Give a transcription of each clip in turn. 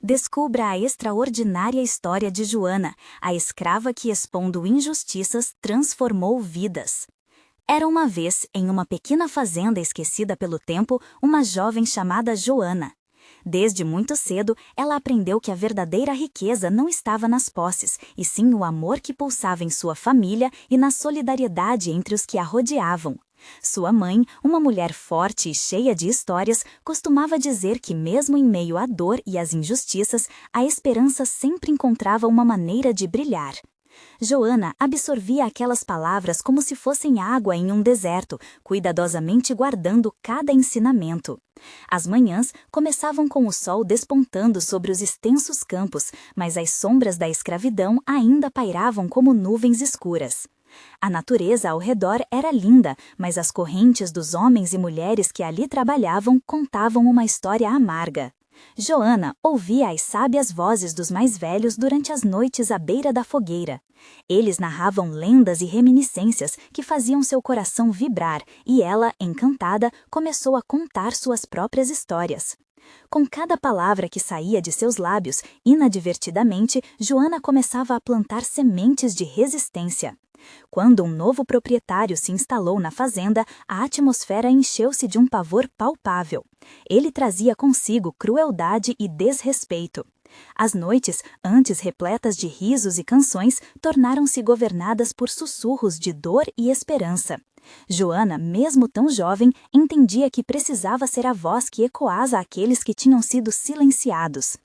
Descubra a extraordinária história de Joana, a escrava que, expondo injustiças, transformou vidas. Era uma vez, em uma pequena fazenda esquecida pelo tempo, uma jovem chamada Joana. Desde muito cedo, ela aprendeu que a verdadeira riqueza não estava nas posses, e sim no amor que pulsava em sua família e na solidariedade entre os que a rodeavam. Sua mãe, uma mulher forte e cheia de histórias, costumava dizer que mesmo em meio à dor e às injustiças, a esperança sempre encontrava uma maneira de brilhar. Joana absorvia aquelas palavras como se fossem água em um deserto, cuidadosamente guardando cada ensinamento. As manhãs começavam com o sol despontando sobre os extensos campos, mas as sombras da escravidão ainda pairavam como nuvens escuras. A natureza ao redor era linda, mas as correntes dos homens e mulheres que ali trabalhavam contavam uma história amarga. Joana ouvia as sábias vozes dos mais velhos durante as noites à beira da fogueira. Eles narravam lendas e reminiscências que faziam seu coração vibrar, e ela, encantada, começou a contar suas próprias histórias. Com cada palavra que saía de seus lábios, inadvertidamente, Joana começava a plantar sementes de resistência. Quando um novo proprietário se instalou na fazenda, a atmosfera encheu-se de um pavor palpável. Ele trazia consigo crueldade e desrespeito. As noites, antes repletas de risos e canções, tornaram-se governadas por sussurros de dor e esperança. Joana, mesmo tão jovem, entendia que precisava ser a voz que ecoasse àqueles que tinham sido silenciados.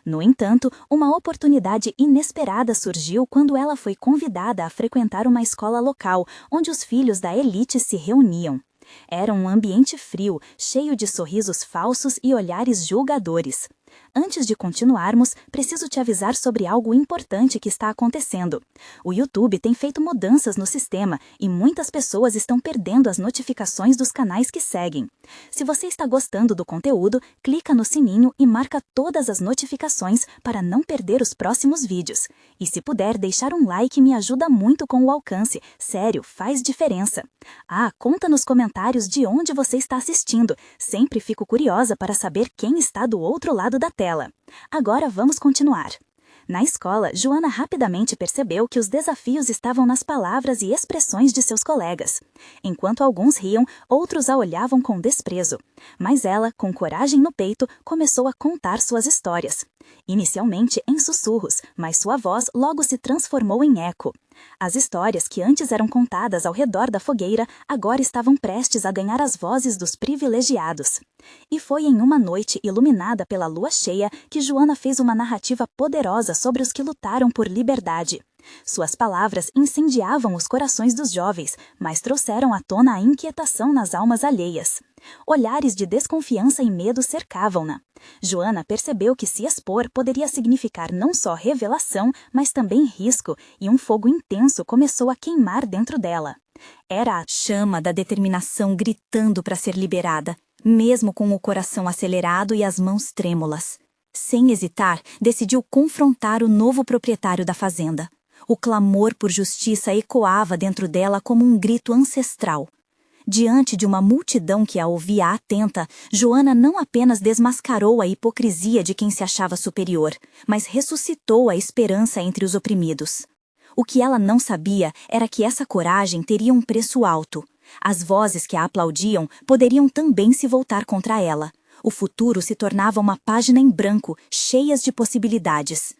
No entanto, uma oportunidade inesperada surgiu quando ela foi convidada a frequentar uma escola local, onde os filhos da elite se reuniam. Era um ambiente frio, cheio de sorrisos falsos e olhares julgadores. Antes de continuarmos, preciso te avisar sobre algo importante que está acontecendo. O YouTube tem feito mudanças no sistema e muitas pessoas estão perdendo as notificações dos canais que seguem. Se você está gostando do conteúdo, clica no sininho e marca todas as notificações para não perder os próximos vídeos. E se puder, deixar um like me ajuda muito com o alcance. Sério, faz diferença. Conta nos comentários de onde você está assistindo. Sempre fico curiosa para saber quem está do outro lado da tela. Agora vamos continuar. Na escola, Joana rapidamente percebeu que os desafios estavam nas palavras e expressões de seus colegas. Enquanto alguns riam, outros a olhavam com desprezo. Mas ela, com coragem no peito, começou a contar suas histórias. Inicialmente em sussurros, mas sua voz logo se transformou em eco. As histórias que antes eram contadas ao redor da fogueira agora estavam prestes a ganhar as vozes dos privilegiados. E foi em uma noite iluminada pela lua cheia que Joana fez uma narrativa poderosa sobre os que lutaram por liberdade. Suas palavras incendiavam os corações dos jovens, mas trouxeram à tona a inquietação nas almas alheias. Olhares de desconfiança e medo cercavam-na. Joana percebeu que se expor poderia significar não só revelação, mas também risco, e um fogo intenso começou a queimar dentro dela. Era a chama da determinação gritando para ser liberada, mesmo com o coração acelerado e as mãos trêmulas. Sem hesitar, decidiu confrontar o novo proprietário da fazenda. O clamor por justiça ecoava dentro dela como um grito ancestral. Diante de uma multidão que a ouvia atenta, Joana não apenas desmascarou a hipocrisia de quem se achava superior, mas ressuscitou a esperança entre os oprimidos. O que ela não sabia era que essa coragem teria um preço alto. As vozes que a aplaudiam poderiam também se voltar contra ela. O futuro se tornava uma página em branco, cheias de possibilidades.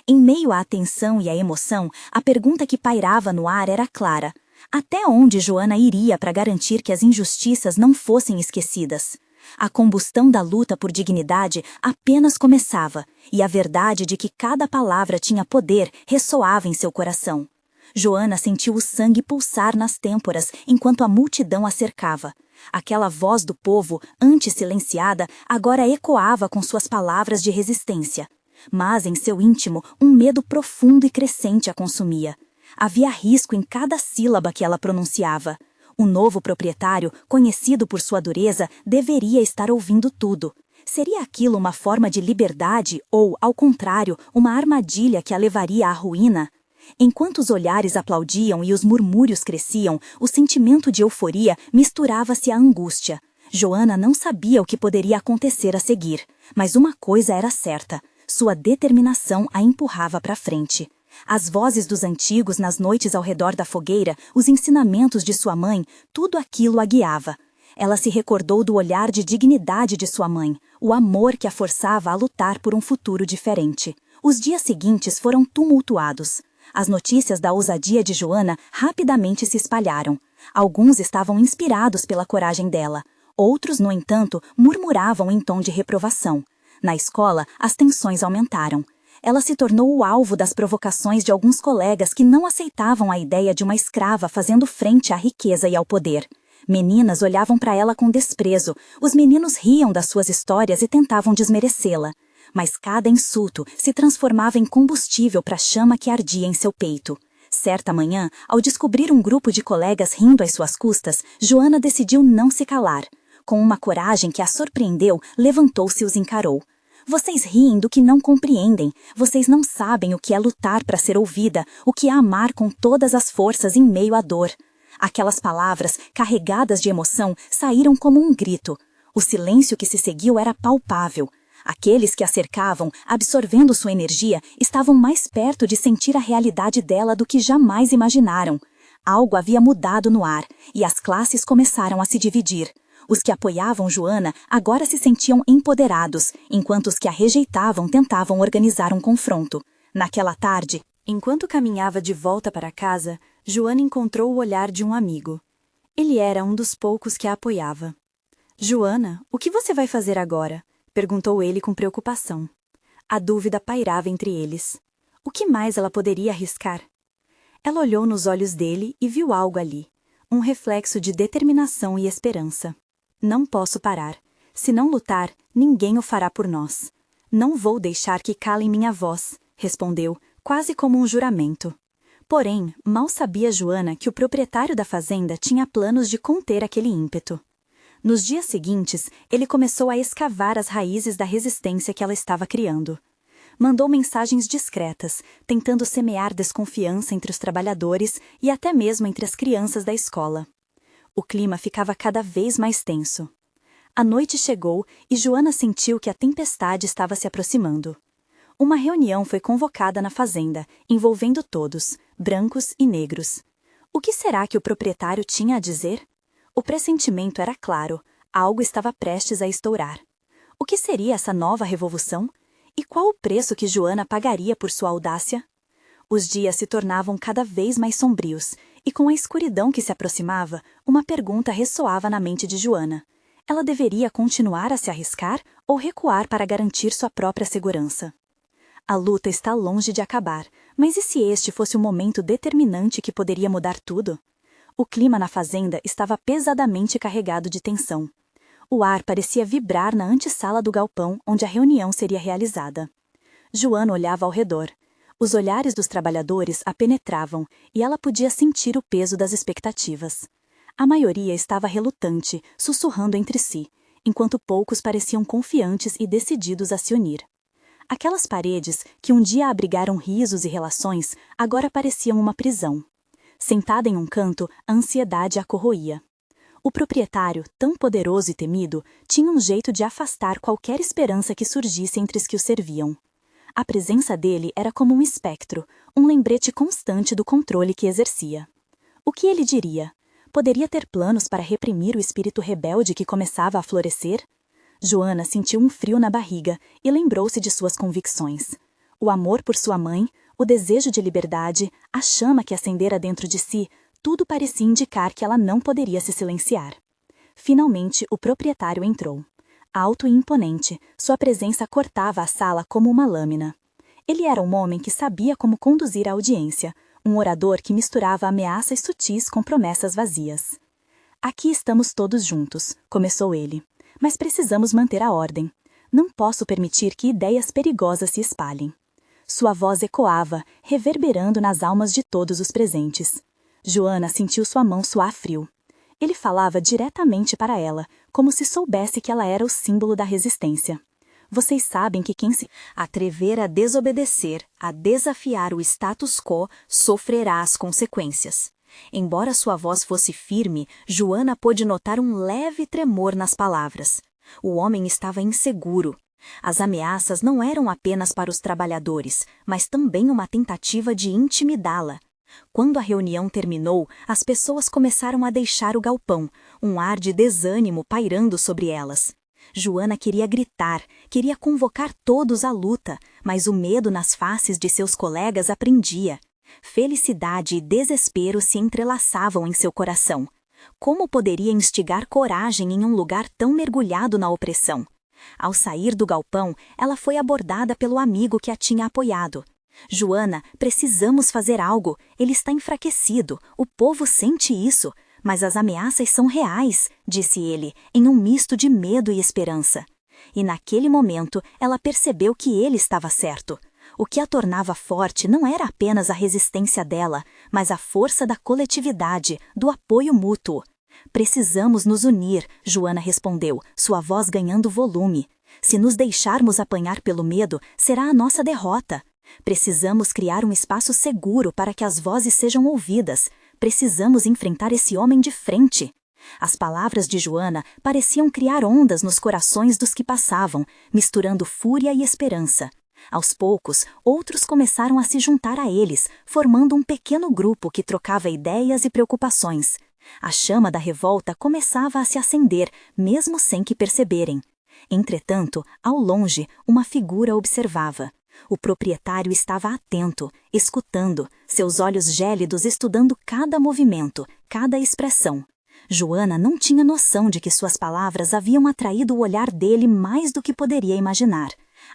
Em meio à tensão e à emoção, a pergunta que pairava no ar era clara. Até onde Joana iria para garantir que as injustiças não fossem esquecidas? A combustão da luta por dignidade apenas começava, e a verdade de que cada palavra tinha poder ressoava em seu coração. Joana sentiu o sangue pulsar nas têmporas enquanto a multidão a cercava. Aquela voz do povo, antes silenciada, agora ecoava com suas palavras de resistência. Mas, em seu íntimo, um medo profundo e crescente a consumia. Havia risco em cada sílaba que ela pronunciava. O novo proprietário, conhecido por sua dureza, deveria estar ouvindo tudo. Seria aquilo uma forma de liberdade ou, ao contrário, uma armadilha que a levaria à ruína? Enquanto os olhares aplaudiam e os murmúrios cresciam, o sentimento de euforia misturava-se à angústia. Joana não sabia o que poderia acontecer a seguir, mas uma coisa era certa. Sua determinação a empurrava para frente. As vozes dos antigos nas noites ao redor da fogueira, os ensinamentos de sua mãe, tudo aquilo a guiava. Ela se recordou do olhar de dignidade de sua mãe, o amor que a forçava a lutar por um futuro diferente. Os dias seguintes foram tumultuados. As notícias da ousadia de Joana rapidamente se espalharam. Alguns estavam inspirados pela coragem dela. Outros, no entanto, murmuravam em tom de reprovação. Na escola, as tensões aumentaram. Ela se tornou o alvo das provocações de alguns colegas que não aceitavam a ideia de uma escrava fazendo frente à riqueza e ao poder. Meninas olhavam para ela com desprezo, os meninos riam das suas histórias e tentavam desmerecê-la. Mas cada insulto se transformava em combustível para a chama que ardia em seu peito. Certa manhã, ao descobrir um grupo de colegas rindo às suas custas, Joana decidiu não se calar. Com uma coragem que a surpreendeu, levantou-se e os encarou. Vocês riem do que não compreendem. Vocês não sabem o que é lutar para ser ouvida, o que é amar com todas as forças em meio à dor. Aquelas palavras, carregadas de emoção, saíram como um grito. O silêncio que se seguiu era palpável. Aqueles que a cercavam, absorvendo sua energia, estavam mais perto de sentir a realidade dela do que jamais imaginaram. Algo havia mudado no ar, e as classes começaram a se dividir. Os que apoiavam Joana agora se sentiam empoderados, enquanto os que a rejeitavam tentavam organizar um confronto. Naquela tarde, enquanto caminhava de volta para casa, Joana encontrou o olhar de um amigo. Ele era um dos poucos que a apoiava. "Joana, o que você vai fazer agora?" perguntou ele com preocupação. A dúvida pairava entre eles. O que mais ela poderia arriscar? Ela olhou nos olhos dele e viu algo ali, um reflexo de determinação e esperança. "Não posso parar. Se não lutar, ninguém o fará por nós. Não vou deixar que calem minha voz", respondeu, quase como um juramento. Porém, mal sabia Joana que o proprietário da fazenda tinha planos de conter aquele ímpeto. Nos dias seguintes, ele começou a escavar as raízes da resistência que ela estava criando. Mandou mensagens discretas, tentando semear desconfiança entre os trabalhadores e até mesmo entre as crianças da escola. O clima ficava cada vez mais tenso. A noite chegou e Joana sentiu que a tempestade estava se aproximando. Uma reunião foi convocada na fazenda, envolvendo todos, brancos e negros. O que será que o proprietário tinha a dizer? O pressentimento era claro, algo estava prestes a estourar. O que seria essa nova revolução? E qual o preço que Joana pagaria por sua audácia? Os dias se tornavam cada vez mais sombrios, e com a escuridão que se aproximava, uma pergunta ressoava na mente de Joana. Ela deveria continuar a se arriscar ou recuar para garantir sua própria segurança? A luta está longe de acabar, mas e se este fosse o momento determinante que poderia mudar tudo? O clima na fazenda estava pesadamente carregado de tensão. O ar parecia vibrar na antessala do galpão onde a reunião seria realizada. Joana olhava ao redor. Os olhares dos trabalhadores a penetravam e ela podia sentir o peso das expectativas. A maioria estava relutante, sussurrando entre si, enquanto poucos pareciam confiantes e decididos a se unir. Aquelas paredes, que um dia abrigaram risos e relações, agora pareciam uma prisão. Sentada em um canto, a ansiedade a corroía. O proprietário, tão poderoso e temido, tinha um jeito de afastar qualquer esperança que surgisse entre os que o serviam. A presença dele era como um espectro, um lembrete constante do controle que exercia. O que ele diria? Poderia ter planos para reprimir o espírito rebelde que começava a florescer? Joana sentiu um frio na barriga e lembrou-se de suas convicções. O amor por sua mãe, o desejo de liberdade, a chama que acendera dentro de si, tudo parecia indicar que ela não poderia se silenciar. Finalmente, o proprietário entrou. Alto e imponente, sua presença cortava a sala como uma lâmina. Ele era um homem que sabia como conduzir a audiência, um orador que misturava ameaças sutis com promessas vazias. "Aqui estamos todos juntos", começou ele, "mas precisamos manter a ordem. Não posso permitir que ideias perigosas se espalhem." Sua voz ecoava, reverberando nas almas de todos os presentes. Joana sentiu sua mão suar frio. Ele falava diretamente para ela, como se soubesse que ela era o símbolo da resistência. "Vocês sabem que quem se atrever a desobedecer, a desafiar o status quo, sofrerá as consequências." Embora sua voz fosse firme, Joana pôde notar um leve tremor nas palavras. O homem estava inseguro. As ameaças não eram apenas para os trabalhadores, mas também uma tentativa de intimidá-la. Quando a reunião terminou, as pessoas começaram a deixar o galpão, um ar de desânimo pairando sobre elas. Joana queria gritar, queria convocar todos à luta, mas o medo nas faces de seus colegas a prendia. Felicidade e desespero se entrelaçavam em seu coração. Como poderia instigar coragem em um lugar tão mergulhado na opressão? Ao sair do galpão, ela foi abordada pelo amigo que a tinha apoiado. Joana, precisamos fazer algo, ele está enfraquecido, o povo sente isso, mas as ameaças são reais, disse ele, em um misto de medo e esperança. E naquele momento, ela percebeu que ele estava certo. O que a tornava forte não era apenas a resistência dela, mas a força da coletividade, do apoio mútuo. Precisamos nos unir, Joana respondeu, sua voz ganhando volume. Se nos deixarmos apanhar pelo medo, será a nossa derrota. Precisamos criar um espaço seguro para que as vozes sejam ouvidas. Precisamos enfrentar esse homem de frente. As palavras de Joana pareciam criar ondas nos corações dos que passavam, misturando fúria e esperança. Aos poucos, outros começaram a se juntar a eles, formando um pequeno grupo que trocava ideias e preocupações. A chama da revolta começava a se acender, mesmo sem que perceberem. Entretanto, ao longe, uma figura observava. O proprietário estava atento, escutando, seus olhos gélidos estudando cada movimento, cada expressão. Joana não tinha noção de que suas palavras haviam atraído o olhar dele mais do que poderia imaginar.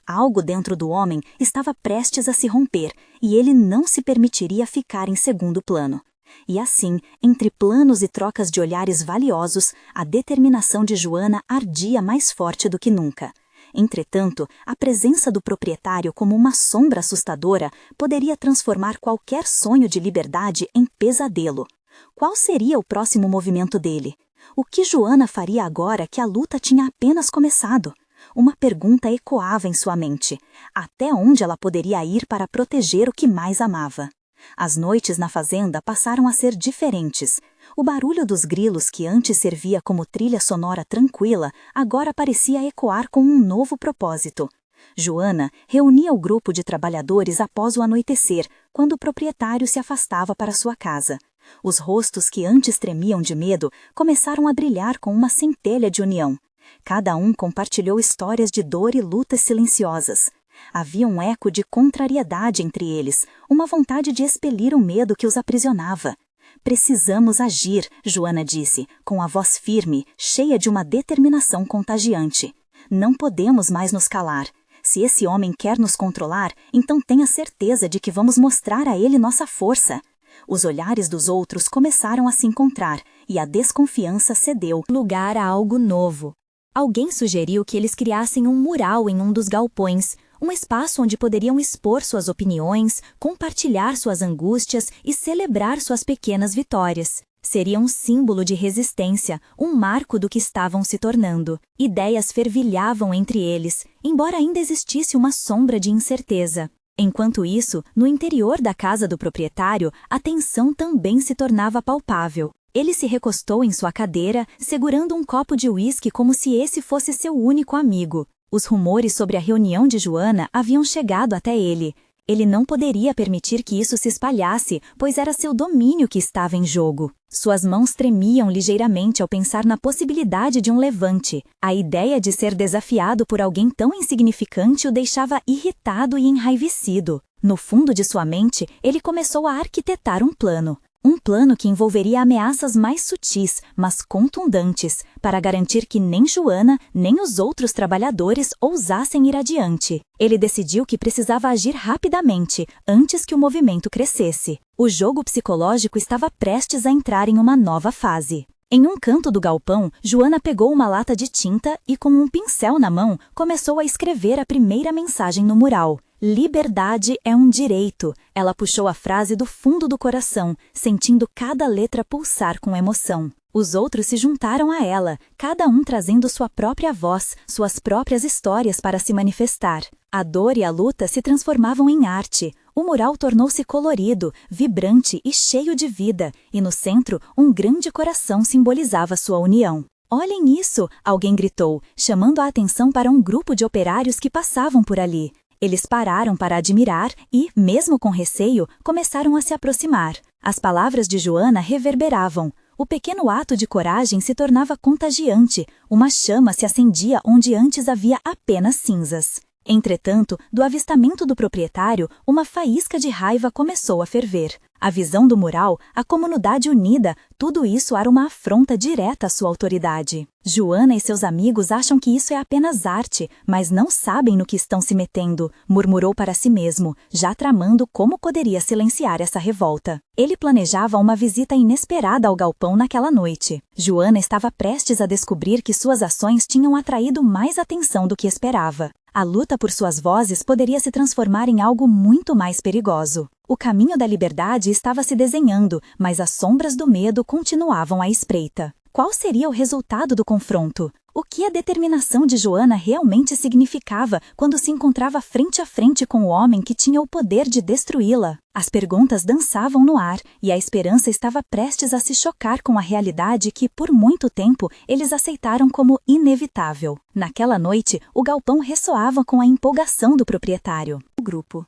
Algo dentro do homem estava prestes a se romper, e ele não se permitiria ficar em segundo plano. E assim, entre planos e trocas de olhares valiosos, a determinação de Joana ardia mais forte do que nunca. Entretanto, a presença do proprietário como uma sombra assustadora poderia transformar qualquer sonho de liberdade em pesadelo. Qual seria o próximo movimento dele? O que Joana faria agora que a luta tinha apenas começado? Uma pergunta ecoava em sua mente. Até onde ela poderia ir para proteger o que mais amava? As noites na fazenda passaram a ser diferentes. O barulho dos grilos que antes servia como trilha sonora tranquila, agora parecia ecoar com um novo propósito. Joana reunia o grupo de trabalhadores após o anoitecer, quando o proprietário se afastava para sua casa. Os rostos que antes tremiam de medo começaram a brilhar com uma centelha de união. Cada um compartilhou histórias de dor e lutas silenciosas. Havia um eco de contrariedade entre eles, uma vontade de expelir o medo que os aprisionava. Precisamos agir, Joana disse, com a voz firme, cheia de uma determinação contagiante. Não podemos mais nos calar. Se esse homem quer nos controlar, então tenha certeza de que vamos mostrar a ele nossa força. Os olhares dos outros começaram a se encontrar, e a desconfiança cedeu lugar a algo novo. Alguém sugeriu que eles criassem um mural em um dos galpões, um espaço onde poderiam expor suas opiniões, compartilhar suas angústias e celebrar suas pequenas vitórias. Seria um símbolo de resistência, um marco do que estavam se tornando. Ideias fervilhavam entre eles, embora ainda existisse uma sombra de incerteza. Enquanto isso, no interior da casa do proprietário, a tensão também se tornava palpável. Ele se recostou em sua cadeira, segurando um copo de uísque como se esse fosse seu único amigo. Os rumores sobre a reunião de Joana haviam chegado até ele. Ele não poderia permitir que isso se espalhasse, pois era seu domínio que estava em jogo. Suas mãos tremiam ligeiramente ao pensar na possibilidade de um levante. A ideia de ser desafiado por alguém tão insignificante o deixava irritado e enraivecido. No fundo de sua mente, ele começou a arquitetar um plano. Um plano que envolveria ameaças mais sutis, mas contundentes, para garantir que nem Joana, nem os outros trabalhadores ousassem ir adiante. Ele decidiu que precisava agir rapidamente, antes que o movimento crescesse. O jogo psicológico estava prestes a entrar em uma nova fase. Em um canto do galpão, Joana pegou uma lata de tinta e, com um pincel na mão, começou a escrever a primeira mensagem no mural. Liberdade é um direito. Ela puxou a frase do fundo do coração, sentindo cada letra pulsar com emoção. Os outros se juntaram a ela, cada um trazendo sua própria voz, suas próprias histórias para se manifestar. A dor e a luta se transformavam em arte. O mural tornou-se colorido, vibrante e cheio de vida, e no centro, um grande coração simbolizava sua união. Olhem isso! Alguém gritou, chamando a atenção para um grupo de operários que passavam por ali. Eles pararam para admirar e, mesmo com receio, começaram a se aproximar. As palavras de Joana reverberavam. O pequeno ato de coragem se tornava contagiante. Uma chama se acendia onde antes havia apenas cinzas. Entretanto, do avistamento do proprietário, uma faísca de raiva começou a ferver. A visão do mural, a comunidade unida, tudo isso era uma afronta direta à sua autoridade. Joana e seus amigos acham que isso é apenas arte, mas não sabem no que estão se metendo, murmurou para si mesmo, já tramando como poderia silenciar essa revolta. Ele planejava uma visita inesperada ao galpão naquela noite. Joana estava prestes a descobrir que suas ações tinham atraído mais atenção do que esperava. A luta por suas vozes poderia se transformar em algo muito mais perigoso. O caminho da liberdade estava se desenhando, mas as sombras do medo continuavam à espreita. Qual seria o resultado do confronto? O que a determinação de Joana realmente significava quando se encontrava frente a frente com o homem que tinha o poder de destruí-la? As perguntas dançavam no ar e a esperança estava prestes a se chocar com a realidade que, por muito tempo, eles aceitaram como inevitável. Naquela noite, o galpão ressoava com a empolgação do proprietário. O grupo.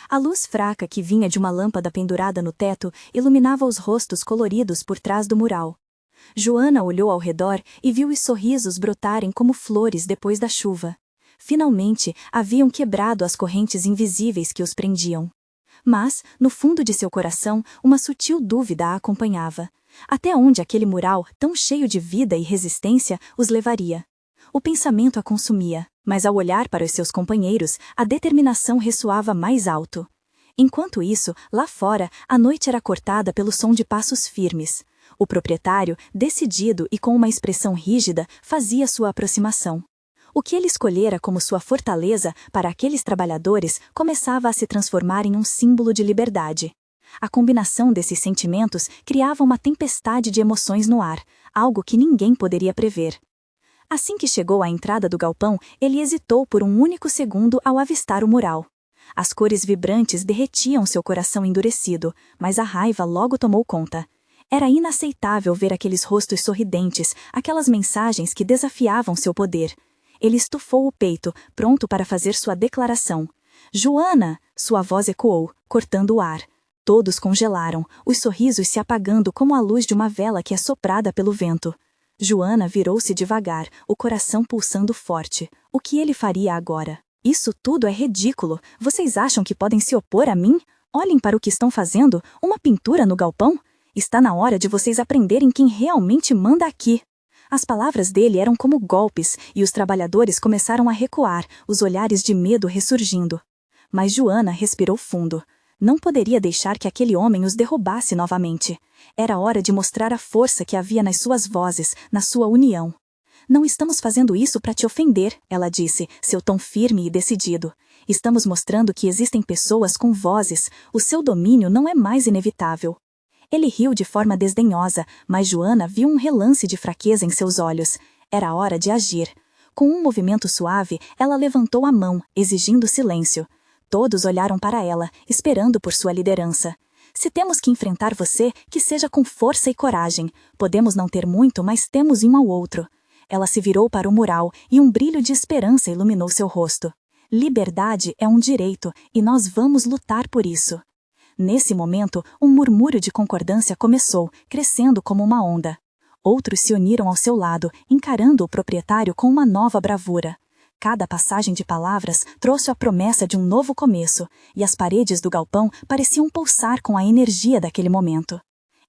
A luz fraca que vinha de uma lâmpada pendurada no teto iluminava os rostos coloridos por trás do mural. Joana olhou ao redor e viu os sorrisos brotarem como flores depois da chuva. Finalmente, haviam quebrado as correntes invisíveis que os prendiam. Mas, no fundo de seu coração, uma sutil dúvida a acompanhava. Até onde aquele mural, tão cheio de vida e resistência, os levaria? O pensamento a consumia, mas ao olhar para os seus companheiros, a determinação ressoava mais alto. Enquanto isso, lá fora, a noite era cortada pelo som de passos firmes. O proprietário, decidido e com uma expressão rígida, fazia sua aproximação. O que ele escolhera como sua fortaleza para aqueles trabalhadores começava a se transformar em um símbolo de liberdade. A combinação desses sentimentos criava uma tempestade de emoções no ar, algo que ninguém poderia prever. Assim que chegou à entrada do galpão, ele hesitou por um único segundo ao avistar o mural. As cores vibrantes derretiam seu coração endurecido, mas a raiva logo tomou conta. Era inaceitável ver aqueles rostos sorridentes, aquelas mensagens que desafiavam seu poder. Ele estufou o peito, pronto para fazer sua declaração. "Joana!" Sua voz ecoou, cortando o ar. Todos congelaram, os sorrisos se apagando como a luz de uma vela que é soprada pelo vento. Joana virou-se devagar, o coração pulsando forte. O que ele faria agora? "Isso tudo é ridículo. Vocês acham que podem se opor a mim? Olhem para o que estão fazendo. Uma pintura no galpão? Está na hora de vocês aprenderem quem realmente manda aqui." As palavras dele eram como golpes, e os trabalhadores começaram a recuar, os olhares de medo ressurgindo. Mas Joana respirou fundo. Não poderia deixar que aquele homem os derrubasse novamente. Era hora de mostrar a força que havia nas suas vozes, na sua união. "Não estamos fazendo isso para te ofender", ela disse, seu tom firme e decidido. "Estamos mostrando que existem pessoas com vozes. O seu domínio não é mais inevitável." Ele riu de forma desdenhosa, mas Joana viu um relance de fraqueza em seus olhos. Era hora de agir. Com um movimento suave, ela levantou a mão, exigindo silêncio. Todos olharam para ela, esperando por sua liderança. "Se temos que enfrentar você, que seja com força e coragem. Podemos não ter muito, mas temos um ao outro." Ela se virou para o mural, e um brilho de esperança iluminou seu rosto. "Liberdade é um direito, e nós vamos lutar por isso." Nesse momento, um murmúrio de concordância começou, crescendo como uma onda. Outros se uniram ao seu lado, encarando o proprietário com uma nova bravura. Cada passagem de palavras trouxe a promessa de um novo começo, e as paredes do galpão pareciam pulsar com a energia daquele momento.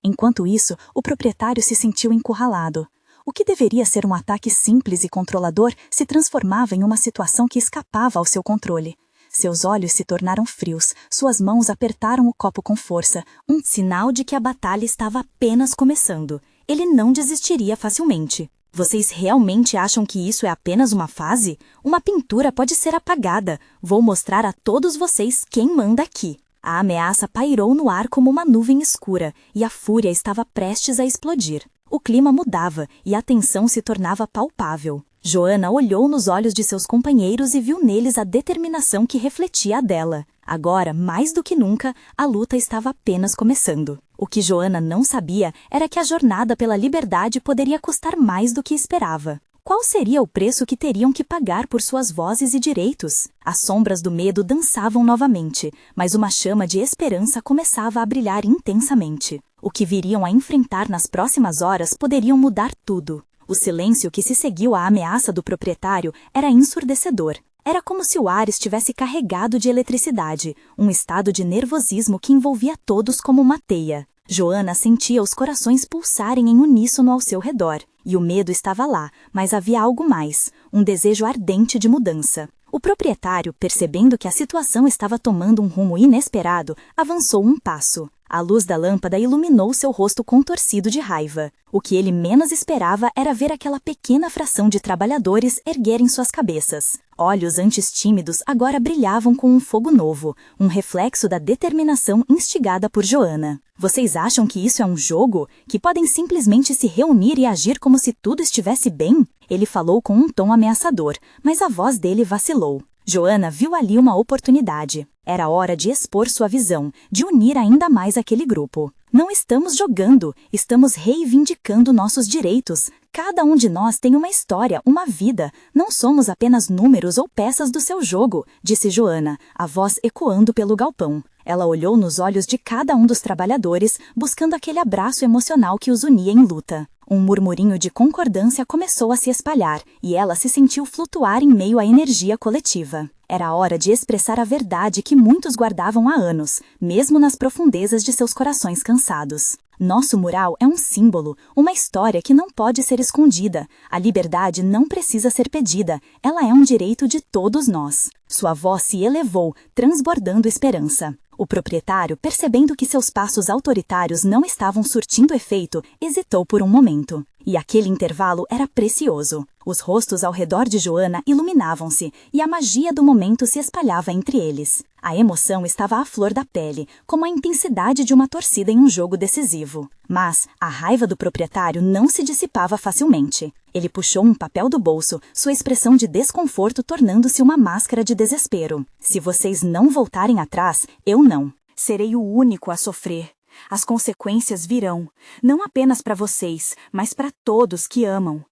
Enquanto isso, o proprietário se sentiu encurralado. O que deveria ser um ataque simples e controlador se transformava em uma situação que escapava ao seu controle. Seus olhos se tornaram frios, suas mãos apertaram o copo com força, um sinal de que a batalha estava apenas começando. Ele não desistiria facilmente. "Vocês realmente acham que isso é apenas uma fase? Uma pintura pode ser apagada. Vou mostrar a todos vocês quem manda aqui." A ameaça pairou no ar como uma nuvem escura, e a fúria estava prestes a explodir. O clima mudava, e a tensão se tornava palpável. Joana olhou nos olhos de seus companheiros e viu neles a determinação que refletia a dela. Agora, mais do que nunca, a luta estava apenas começando. O que Joana não sabia era que a jornada pela liberdade poderia custar mais do que esperava. Qual seria o preço que teriam que pagar por suas vozes e direitos? As sombras do medo dançavam novamente, mas uma chama de esperança começava a brilhar intensamente. O que viriam a enfrentar nas próximas horas poderiam mudar tudo. O silêncio que se seguiu à ameaça do proprietário era ensurdecedor. Era como se o ar estivesse carregado de eletricidade, um estado de nervosismo que envolvia todos como uma teia. Joana sentia os corações pulsarem em uníssono ao seu redor. E o medo estava lá, mas havia algo mais, um desejo ardente de mudança. O proprietário, percebendo que a situação estava tomando um rumo inesperado, avançou um passo. A luz da lâmpada iluminou seu rosto contorcido de raiva. O que ele menos esperava era ver aquela pequena fração de trabalhadores erguerem suas cabeças. Olhos antes tímidos agora brilhavam com um fogo novo, um reflexo da determinação instigada por Joana. Vocês acham que isso é um jogo? Que podem simplesmente se reunir e agir como se tudo estivesse bem? Ele falou com um tom ameaçador, mas a voz dele vacilou. Joana viu ali uma oportunidade. Era hora de expor sua visão, de unir ainda mais aquele grupo. Não estamos jogando, estamos reivindicando nossos direitos. Cada um de nós tem uma história, uma vida. Não somos apenas números ou peças do seu jogo, disse Joana, a voz ecoando pelo galpão. Ela olhou nos olhos de cada um dos trabalhadores, buscando aquele abraço emocional que os unia em luta. Um murmurinho de concordância começou a se espalhar, e ela se sentiu flutuar em meio à energia coletiva. Era a hora de expressar a verdade que muitos guardavam há anos, mesmo nas profundezas de seus corações cansados. Nosso mural é um símbolo, uma história que não pode ser escondida. A liberdade não precisa ser pedida, ela é um direito de todos nós. Sua voz se elevou, transbordando esperança. O proprietário, percebendo que seus passos autoritários não estavam surtindo efeito, hesitou por um momento. E aquele intervalo era precioso. Os rostos ao redor de Joana iluminavam-se, e a magia do momento se espalhava entre eles. A emoção estava à flor da pele, como a intensidade de uma torcida em um jogo decisivo. Mas a raiva do proprietário não se dissipava facilmente. Ele puxou um papel do bolso, sua expressão de desconforto tornando-se uma máscara de desespero. Se vocês não voltarem atrás, eu não. Serei o único a sofrer. As consequências virão, não apenas para vocês, mas para todos que amam.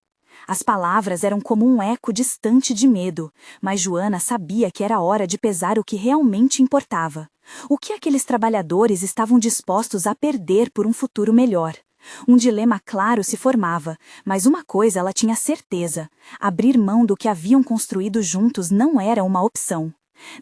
As palavras eram como um eco distante de medo, mas Joana sabia que era hora de pesar o que realmente importava. O que aqueles trabalhadores estavam dispostos a perder por um futuro melhor? Um dilema claro se formava, mas uma coisa ela tinha certeza: abrir mão do que haviam construído juntos não era uma opção.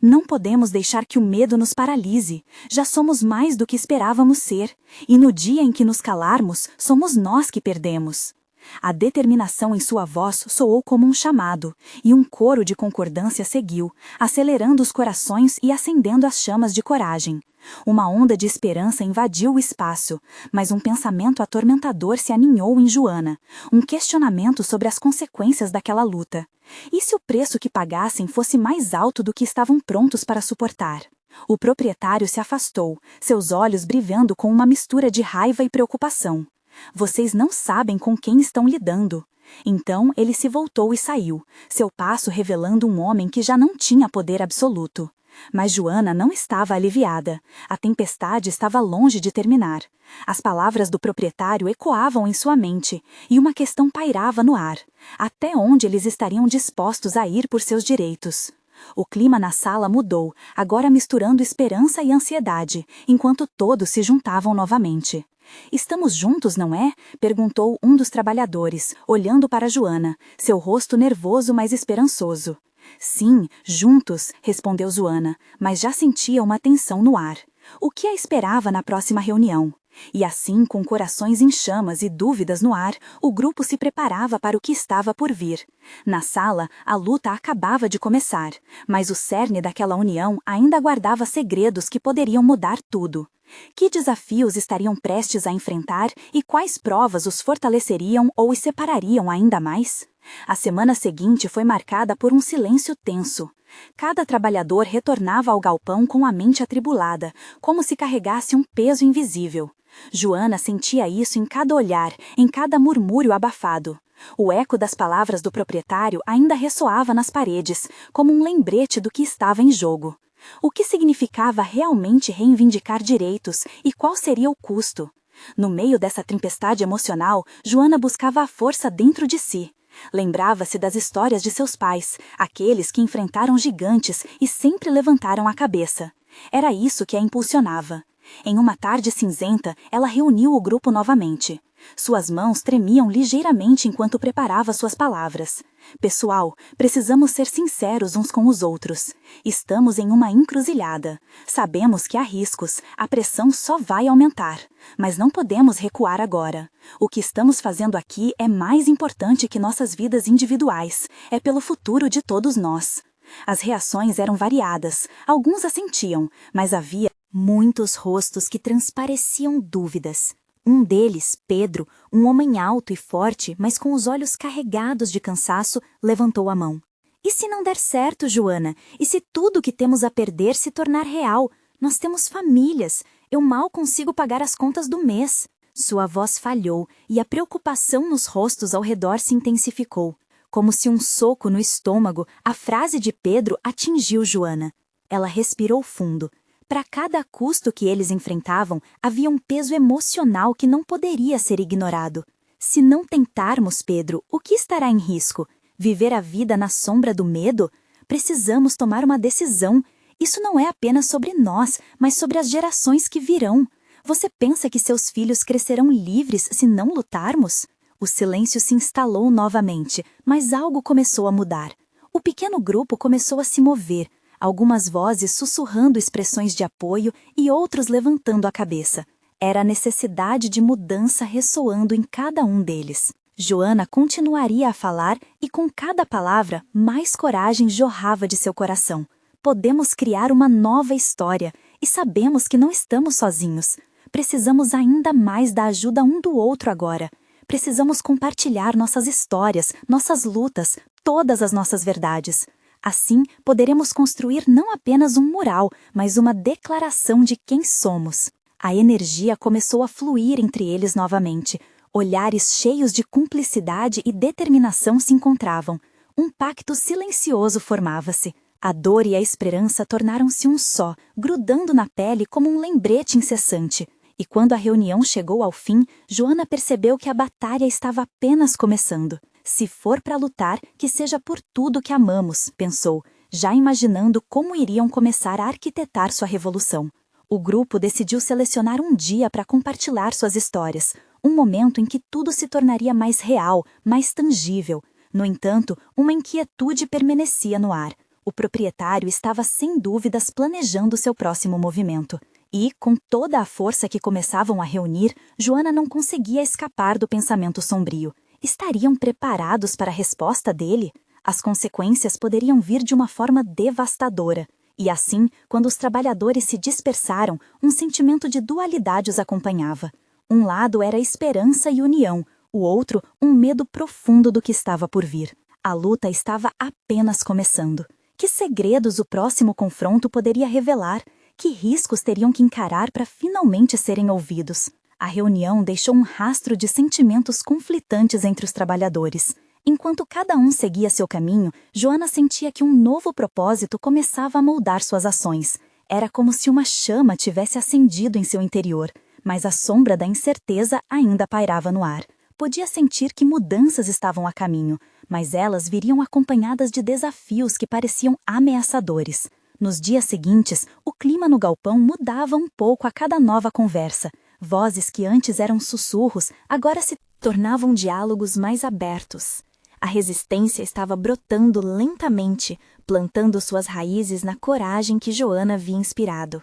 Não podemos deixar que o medo nos paralise. Já somos mais do que esperávamos ser, e no dia em que nos calarmos, somos nós que perdemos. A determinação em sua voz soou como um chamado, e um coro de concordância seguiu, acelerando os corações e acendendo as chamas de coragem. Uma onda de esperança invadiu o espaço, mas um pensamento atormentador se aninhou em Joana, um questionamento sobre as consequências daquela luta. E se o preço que pagassem fosse mais alto do que estavam prontos para suportar? O proprietário se afastou, seus olhos brilhando com uma mistura de raiva e preocupação. Vocês não sabem com quem estão lidando. Então ele se voltou e saiu, seu passo revelando um homem que já não tinha poder absoluto. Mas Joana não estava aliviada. A tempestade estava longe de terminar. As palavras do proprietário ecoavam em sua mente, e uma questão pairava no ar. Até onde eles estariam dispostos a ir por seus direitos? O clima na sala mudou, agora misturando esperança e ansiedade, enquanto todos se juntavam novamente. "Estamos juntos, não é?" perguntou um dos trabalhadores, olhando para Joana, seu rosto nervoso mas esperançoso. "Sim, juntos", respondeu Joana, mas já sentia uma tensão no ar. O que a esperava na próxima reunião? E assim, com corações em chamas e dúvidas no ar, o grupo se preparava para o que estava por vir. Na sala, a luta acabava de começar, mas o cerne daquela união ainda guardava segredos que poderiam mudar tudo. Que desafios estariam prestes a enfrentar e quais provas os fortaleceriam ou os separariam ainda mais? A semana seguinte foi marcada por um silêncio tenso. Cada trabalhador retornava ao galpão com a mente atribulada, como se carregasse um peso invisível. Joana sentia isso em cada olhar, em cada murmúrio abafado. O eco das palavras do proprietário ainda ressoava nas paredes, como um lembrete do que estava em jogo. O que significava realmente reivindicar direitos e qual seria o custo? No meio dessa tempestade emocional, Joana buscava a força dentro de si. Lembrava-se das histórias de seus pais, aqueles que enfrentaram gigantes e sempre levantaram a cabeça. Era isso que a impulsionava. Em uma tarde cinzenta, ela reuniu o grupo novamente. Suas mãos tremiam ligeiramente enquanto preparava suas palavras. Pessoal, precisamos ser sinceros uns com os outros. Estamos em uma encruzilhada. Sabemos que há riscos, a pressão só vai aumentar. Mas não podemos recuar agora. O que estamos fazendo aqui é mais importante que nossas vidas individuais. É pelo futuro de todos nós. As reações eram variadas. Alguns assentiam, mas havia muitos rostos que transpareciam dúvidas. Um deles, Pedro, um homem alto e forte, mas com os olhos carregados de cansaço, levantou a mão. E se não der certo, Joana? E se tudo que temos a perder se tornar real? Nós temos famílias. Eu mal consigo pagar as contas do mês. Sua voz falhou e a preocupação nos rostos ao redor se intensificou. Como se um soco no estômago, a frase de Pedro atingiu Joana. Ela respirou fundo. Para cada custo que eles enfrentavam, havia um peso emocional que não poderia ser ignorado. Se não tentarmos, Pedro, o que estará em risco? Viver a vida na sombra do medo? Precisamos tomar uma decisão. Isso não é apenas sobre nós, mas sobre as gerações que virão. Você pensa que seus filhos crescerão livres se não lutarmos? O silêncio se instalou novamente, mas algo começou a mudar. O pequeno grupo começou a se mover. Algumas vozes sussurrando expressões de apoio e outros levantando a cabeça. Era a necessidade de mudança ressoando em cada um deles. Joana continuaria a falar e com cada palavra mais coragem jorrava de seu coração. Podemos criar uma nova história e sabemos que não estamos sozinhos. Precisamos ainda mais da ajuda um do outro agora. Precisamos compartilhar nossas histórias, nossas lutas, todas as nossas verdades. Assim, poderemos construir não apenas um mural, mas uma declaração de quem somos. A energia começou a fluir entre eles novamente. Olhares cheios de cumplicidade e determinação se encontravam. Um pacto silencioso formava-se. A dor e a esperança tornaram-se um só, grudando na pele como um lembrete incessante. E quando a reunião chegou ao fim, Joana percebeu que a batalha estava apenas começando. Se for para lutar, que seja por tudo que amamos, pensou, já imaginando como iriam começar a arquitetar sua revolução. O grupo decidiu selecionar um dia para compartilhar suas histórias, um momento em que tudo se tornaria mais real, mais tangível. No entanto, uma inquietude permanecia no ar. O proprietário estava sem dúvidas planejando seu próximo movimento. E, com toda a força que começavam a reunir, Joana não conseguia escapar do pensamento sombrio. Estariam preparados para a resposta dele? As consequências poderiam vir de uma forma devastadora. E assim, quando os trabalhadores se dispersaram, um sentimento de dualidade os acompanhava. Um lado era esperança e união, o outro, um medo profundo do que estava por vir. A luta estava apenas começando. Que segredos o próximo confronto poderia revelar? Que riscos teriam que encarar para finalmente serem ouvidos? A reunião deixou um rastro de sentimentos conflitantes entre os trabalhadores. Enquanto cada um seguia seu caminho, Joana sentia que um novo propósito começava a moldar suas ações. Era como se uma chama tivesse acendido em seu interior, mas a sombra da incerteza ainda pairava no ar. Podia sentir que mudanças estavam a caminho, mas elas viriam acompanhadas de desafios que pareciam ameaçadores. Nos dias seguintes, o clima no galpão mudava um pouco a cada nova conversa. Vozes que antes eram sussurros, agora se tornavam diálogos mais abertos. A resistência estava brotando lentamente, plantando suas raízes na coragem que Joana havia inspirado.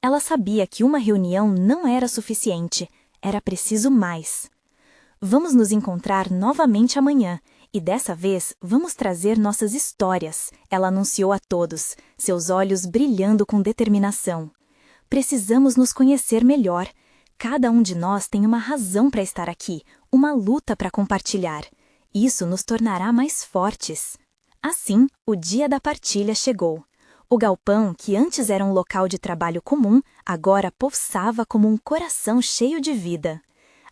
Ela sabia que uma reunião não era suficiente, era preciso mais. Vamos nos encontrar novamente amanhã, e dessa vez vamos trazer nossas histórias, ela anunciou a todos, seus olhos brilhando com determinação. Precisamos nos conhecer melhor. Cada um de nós tem uma razão para estar aqui, uma luta para compartilhar. Isso nos tornará mais fortes. Assim, o dia da partilha chegou. O galpão, que antes era um local de trabalho comum, agora pulsava como um coração cheio de vida.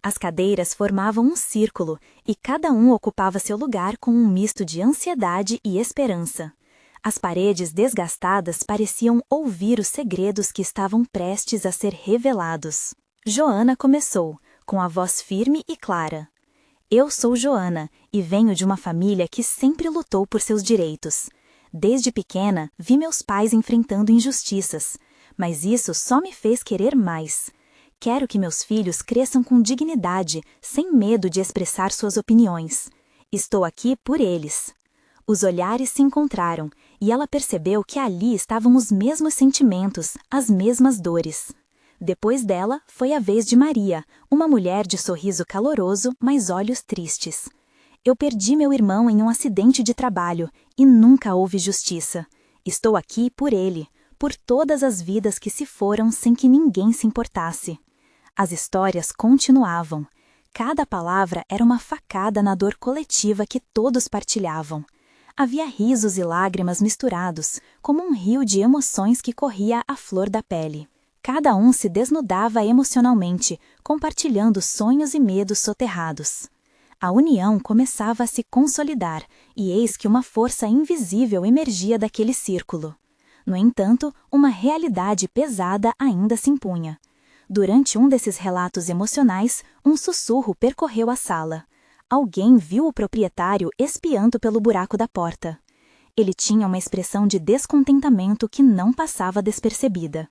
As cadeiras formavam um círculo, e cada um ocupava seu lugar com um misto de ansiedade e esperança. As paredes desgastadas pareciam ouvir os segredos que estavam prestes a ser revelados. Joana começou, com a voz firme e clara. Eu sou Joana e venho de uma família que sempre lutou por seus direitos. Desde pequena, vi meus pais enfrentando injustiças, mas isso só me fez querer mais. Quero que meus filhos cresçam com dignidade, sem medo de expressar suas opiniões. Estou aqui por eles. Os olhares se encontraram, e ela percebeu que ali estavam os mesmos sentimentos, as mesmas dores. Depois dela, foi a vez de Maria, uma mulher de sorriso caloroso, mas olhos tristes. Eu perdi meu irmão em um acidente de trabalho, e nunca houve justiça. Estou aqui por ele, por todas as vidas que se foram sem que ninguém se importasse. As histórias continuavam. Cada palavra era uma facada na dor coletiva que todos partilhavam. Havia risos e lágrimas misturados, como um rio de emoções que corria à flor da pele. Cada um se desnudava emocionalmente, compartilhando sonhos e medos soterrados. A união começava a se consolidar, e eis que uma força invisível emergia daquele círculo. No entanto, uma realidade pesada ainda se impunha. Durante um desses relatos emocionais, um sussurro percorreu a sala. Alguém viu o proprietário espiando pelo buraco da porta. Ele tinha uma expressão de descontentamento que não passava despercebida.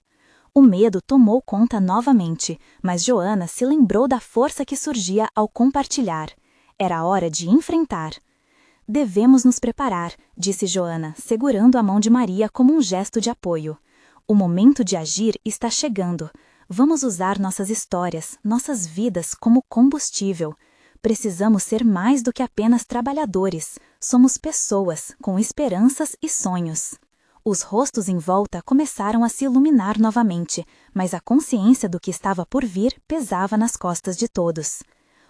O medo tomou conta novamente, mas Joana se lembrou da força que surgia ao compartilhar. Era hora de enfrentar. Devemos nos preparar, disse Joana, segurando a mão de Maria como um gesto de apoio. O momento de agir está chegando. Vamos usar nossas histórias, nossas vidas como combustível. Precisamos ser mais do que apenas trabalhadores. Somos pessoas, com esperanças e sonhos. Os rostos em volta começaram a se iluminar novamente, mas a consciência do que estava por vir pesava nas costas de todos.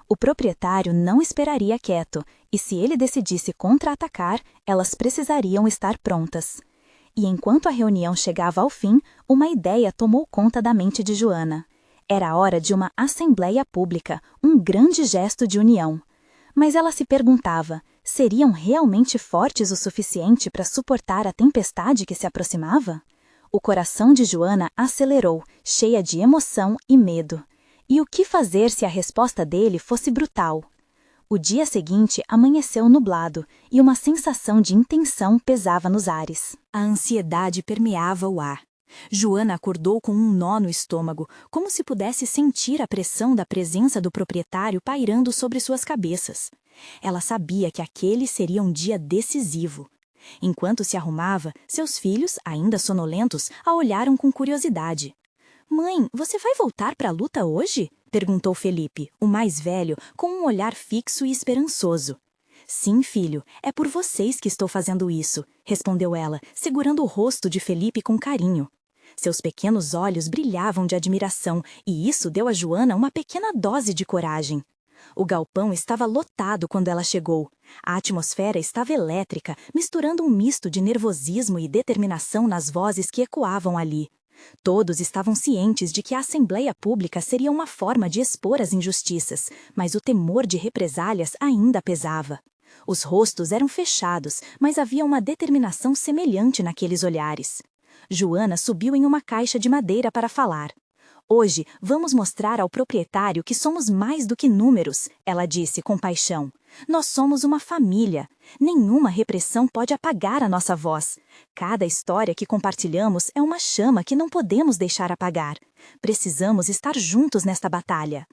O proprietário não esperaria quieto, e se ele decidisse contra-atacar, elas precisariam estar prontas. E enquanto a reunião chegava ao fim, uma ideia tomou conta da mente de Joana. Era a hora de uma assembleia pública, um grande gesto de união. Mas ela se perguntava, seriam realmente fortes o suficiente para suportar a tempestade que se aproximava? O coração de Joana acelerou, cheia de emoção e medo. E o que fazer se a resposta dele fosse brutal? O dia seguinte amanheceu nublado e uma sensação de intenção pesava nos ares. A ansiedade permeava o ar. Joana acordou com um nó no estômago, como se pudesse sentir a pressão da presença do proprietário pairando sobre suas cabeças. Ela sabia que aquele seria um dia decisivo. Enquanto se arrumava, seus filhos, ainda sonolentos, a olharam com curiosidade. "Mãe, você vai voltar para a luta hoje?" perguntou Felipe, o mais velho, com um olhar fixo e esperançoso. "Sim, filho, é por vocês que estou fazendo isso", respondeu ela, segurando o rosto de Felipe com carinho. Seus pequenos olhos brilhavam de admiração, e isso deu a Joana uma pequena dose de coragem. O galpão estava lotado quando ela chegou. A atmosfera estava elétrica, misturando um misto de nervosismo e determinação nas vozes que ecoavam ali. Todos estavam cientes de que a Assembleia Pública seria uma forma de expor as injustiças, mas o temor de represálias ainda pesava. Os rostos eram fechados, mas havia uma determinação semelhante naqueles olhares. Joana subiu em uma caixa de madeira para falar. "Hoje vamos mostrar ao proprietário que somos mais do que números", ela disse com paixão. "Nós somos uma família. Nenhuma repressão pode apagar a nossa voz. Cada história que compartilhamos é uma chama que não podemos deixar apagar. Precisamos estar juntos nesta batalha."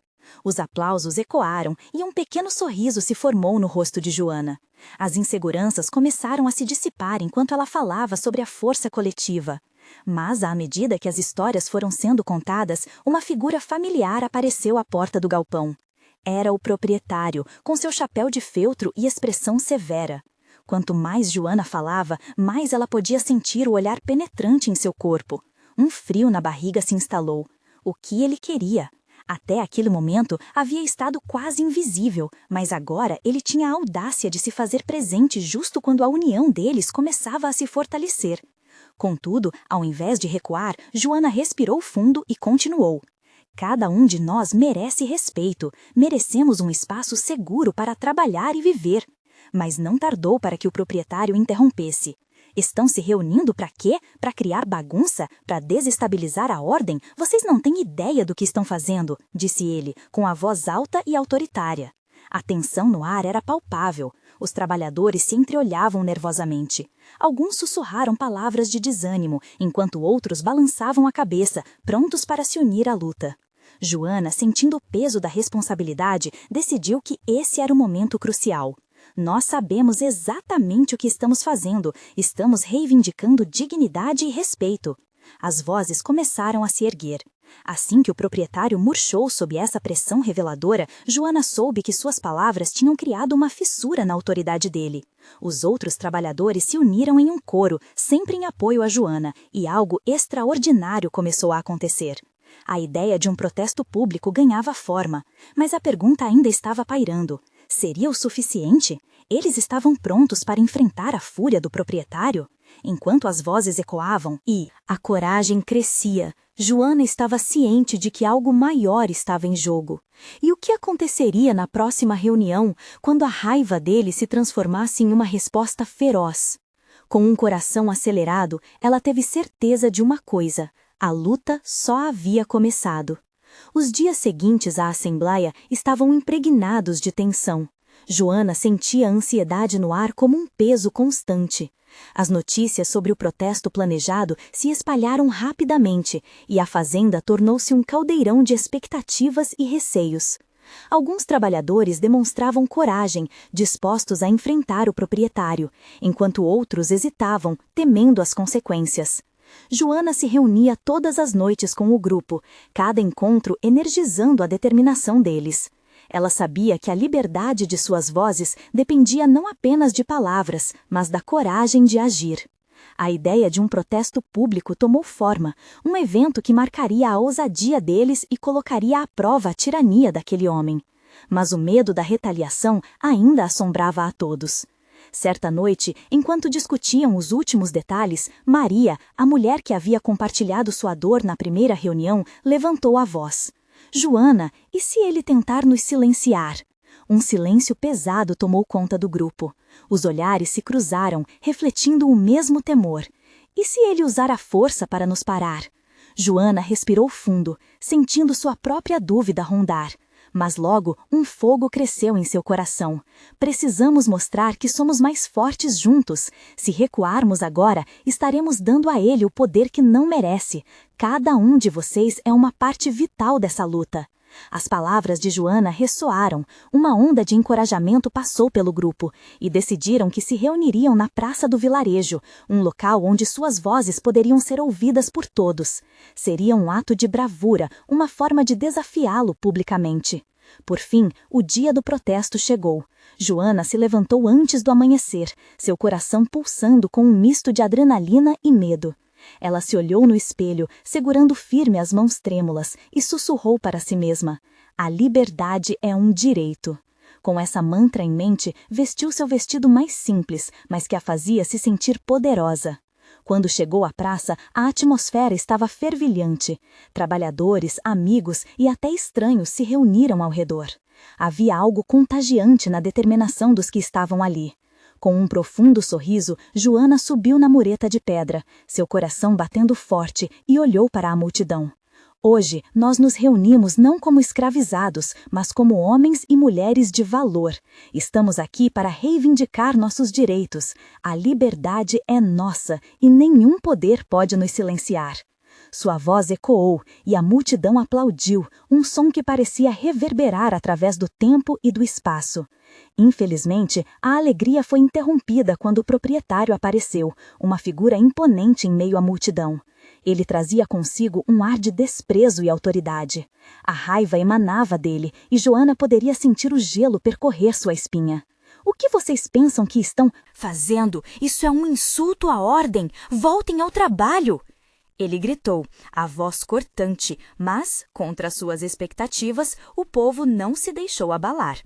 Os aplausos ecoaram e um pequeno sorriso se formou no rosto de Joana. As inseguranças começaram a se dissipar enquanto ela falava sobre a força coletiva. Mas, à medida que as histórias foram sendo contadas, uma figura familiar apareceu à porta do galpão. Era o proprietário, com seu chapéu de feltro e expressão severa. Quanto mais Joana falava, mais ela podia sentir o olhar penetrante em seu corpo. Um frio na barriga se instalou. O que ele queria? Até aquele momento havia estado quase invisível, mas agora ele tinha a audácia de se fazer presente justo quando a união deles começava a se fortalecer. Contudo, ao invés de recuar, Joana respirou fundo e continuou. "Cada um de nós merece respeito, merecemos um espaço seguro para trabalhar e viver." Mas não tardou para que o proprietário interrompesse. Estão se reunindo para quê? Para criar bagunça? Para desestabilizar a ordem? Vocês não têm ideia do que estão fazendo, disse ele, com a voz alta e autoritária. A tensão no ar era palpável. Os trabalhadores se entreolhavam nervosamente. Alguns sussurraram palavras de desânimo, enquanto outros balançavam a cabeça, prontos para se unir à luta. Joana, sentindo o peso da responsabilidade, decidiu que esse era o momento crucial. Nós sabemos exatamente o que estamos fazendo. Estamos reivindicando dignidade e respeito. As vozes começaram a se erguer. Assim que o proprietário murchou sob essa pressão reveladora, Joana soube que suas palavras tinham criado uma fissura na autoridade dele. Os outros trabalhadores se uniram em um coro, sempre em apoio a Joana, e algo extraordinário começou a acontecer. A ideia de um protesto público ganhava forma, mas a pergunta ainda estava pairando. Seria o suficiente? Eles estavam prontos para enfrentar a fúria do proprietário? Enquanto as vozes ecoavam e a coragem crescia, Joana estava ciente de que algo maior estava em jogo. E o que aconteceria na próxima reunião, quando a raiva dele se transformasse em uma resposta feroz? Com um coração acelerado, ela teve certeza de uma coisa: a luta só havia começado. Os dias seguintes à assembleia estavam impregnados de tensão. Joana sentia a ansiedade no ar como um peso constante. As notícias sobre o protesto planejado se espalharam rapidamente e a fazenda tornou-se um caldeirão de expectativas e receios. Alguns trabalhadores demonstravam coragem, dispostos a enfrentar o proprietário, enquanto outros hesitavam, temendo as consequências. Joana se reunia todas as noites com o grupo, cada encontro energizando a determinação deles. Ela sabia que a liberdade de suas vozes dependia não apenas de palavras, mas da coragem de agir. A ideia de um protesto público tomou forma, um evento que marcaria a ousadia deles e colocaria à prova a tirania daquele homem. Mas o medo da retaliação ainda assombrava a todos. Certa noite, enquanto discutiam os últimos detalhes, Maria, a mulher que havia compartilhado sua dor na primeira reunião, levantou a voz. Joana, e se ele tentar nos silenciar? Um silêncio pesado tomou conta do grupo. Os olhares se cruzaram, refletindo o mesmo temor. E se ele usar a força para nos parar? Joana respirou fundo, sentindo sua própria dúvida rondar. Mas logo um fogo cresceu em seu coração. Precisamos mostrar que somos mais fortes juntos. Se recuarmos agora, estaremos dando a ele o poder que não merece. Cada um de vocês é uma parte vital dessa luta. As palavras de Joana ressoaram, uma onda de encorajamento passou pelo grupo, e decidiram que se reuniriam na praça do vilarejo, um local onde suas vozes poderiam ser ouvidas por todos. Seria um ato de bravura, uma forma de desafiá-lo publicamente. Por fim, o dia do protesto chegou. Joana se levantou antes do amanhecer, seu coração pulsando com um misto de adrenalina e medo. Ela se olhou no espelho, segurando firme as mãos trêmulas, e sussurrou para si mesma: a liberdade é um direito. Com essa mantra em mente, vestiu seu vestido mais simples, mas que a fazia se sentir poderosa. Quando chegou à praça, a atmosfera estava fervilhante. Trabalhadores, amigos e até estranhos se reuniram ao redor. Havia algo contagiante na determinação dos que estavam ali. Com um profundo sorriso, Joana subiu na mureta de pedra, seu coração batendo forte, e olhou para a multidão. Hoje, nós nos reunimos não como escravizados, mas como homens e mulheres de valor. Estamos aqui para reivindicar nossos direitos. A liberdade é nossa e nenhum poder pode nos silenciar. Sua voz ecoou e a multidão aplaudiu, um som que parecia reverberar através do tempo e do espaço. Infelizmente, a alegria foi interrompida quando o proprietário apareceu, uma figura imponente em meio à multidão. Ele trazia consigo um ar de desprezo e autoridade. A raiva emanava dele e Joana poderia sentir o gelo percorrer sua espinha. O que vocês pensam que estão fazendo? Isso é um insulto à ordem! Voltem ao trabalho! Ele gritou, a voz cortante, mas, contra suas expectativas, o povo não se deixou abalar.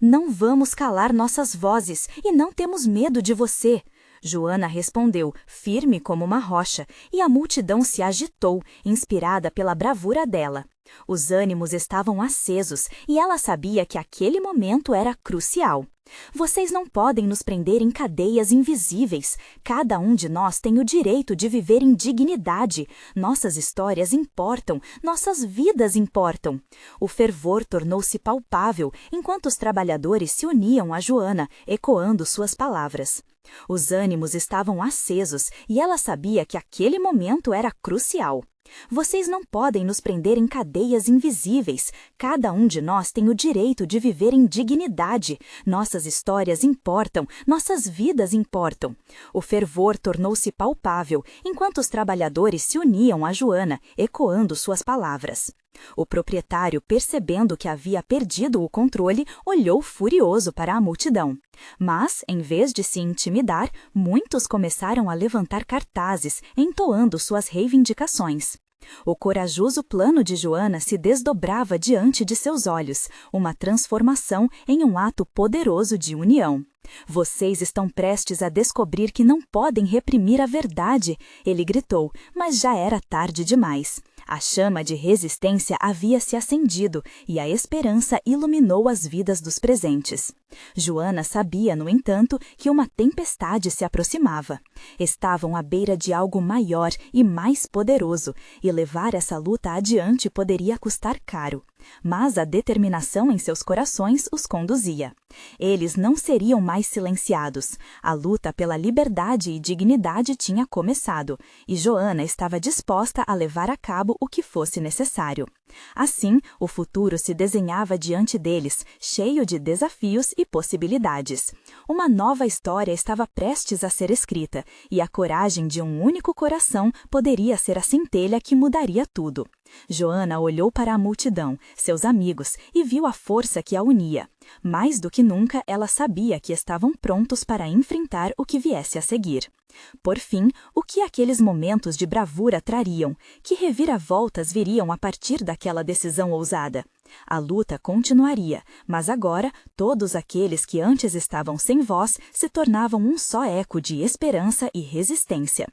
Não vamos calar nossas vozes e não temos medo de você. Joana respondeu, firme como uma rocha, e a multidão se agitou, inspirada pela bravura dela. Os ânimos estavam acesos e ela sabia que aquele momento era crucial. Vocês não podem nos prender em cadeias invisíveis. Cada um de nós tem o direito de viver em dignidade. Nossas histórias importam, nossas vidas importam. O fervor tornou-se palpável enquanto os trabalhadores se uniam a Joana, ecoando suas palavras. Os ânimos estavam acesos e ela sabia que aquele momento era crucial. Vocês não podem nos prender em cadeias invisíveis. Cada um de nós tem o direito de viver em dignidade. Nossas histórias importam, nossas vidas importam. O fervor tornou-se palpável enquanto os trabalhadores se uniam a Joana, ecoando suas palavras. O proprietário, percebendo que havia perdido o controle, olhou furioso para a multidão. Mas, em vez de se intimidar, muitos começaram a levantar cartazes, entoando suas reivindicações. O corajoso plano de Joana se desdobrava diante de seus olhos, uma transformação em um ato poderoso de união. Vocês estão prestes a descobrir que não podem reprimir a verdade, ele gritou, mas já era tarde demais. A chama de resistência havia se acendido e a esperança iluminou as vidas dos presentes. Joana sabia, no entanto, que uma tempestade se aproximava. Estavam à beira de algo maior e mais poderoso, e levar essa luta adiante poderia custar caro. Mas a determinação em seus corações os conduzia. Eles não seriam mais silenciados. A luta pela liberdade e dignidade tinha começado, e Joana estava disposta a levar a cabo o que fosse necessário. Assim, o futuro se desenhava diante deles, cheio de desafios e possibilidades. Uma nova história estava prestes a ser escrita, e a coragem de um único coração poderia ser a centelha que mudaria tudo. Joana olhou para a multidão, seus amigos, e viu a força que a unia. Mais do que nunca, ela sabia que estavam prontos para enfrentar o que viesse a seguir. Por fim, o que aqueles momentos de bravura trariam? Que reviravoltas viriam a partir daquela decisão ousada? A luta continuaria, mas agora todos aqueles que antes estavam sem voz se tornavam um só eco de esperança e resistência.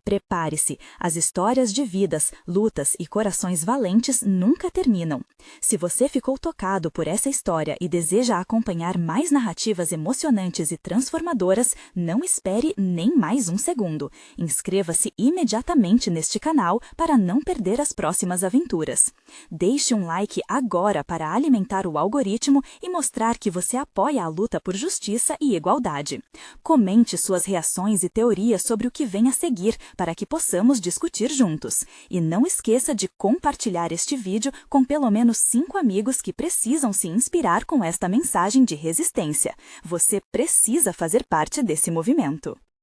Prepare-se, as histórias de vidas, lutas e corações valentes nunca terminam. Se você ficou tocado por essa história e deseja acompanhar mais narrativas emocionantes e transformadoras, não espere nem mais um segundo. Inscreva-se imediatamente neste canal para não perder as próximas aventuras. Deixe um like agora para alimentar o algoritmo e mostrar que você apoia a luta por justiça e igualdade. Comente suas reações e teorias sobre o que vem a seguir para que possamos discutir juntos. E não esqueça de compartilhar este vídeo com pelo menos 5 amigos que precisam se inspirar com esta mensagem de resistência. Você precisa fazer parte desse movimento.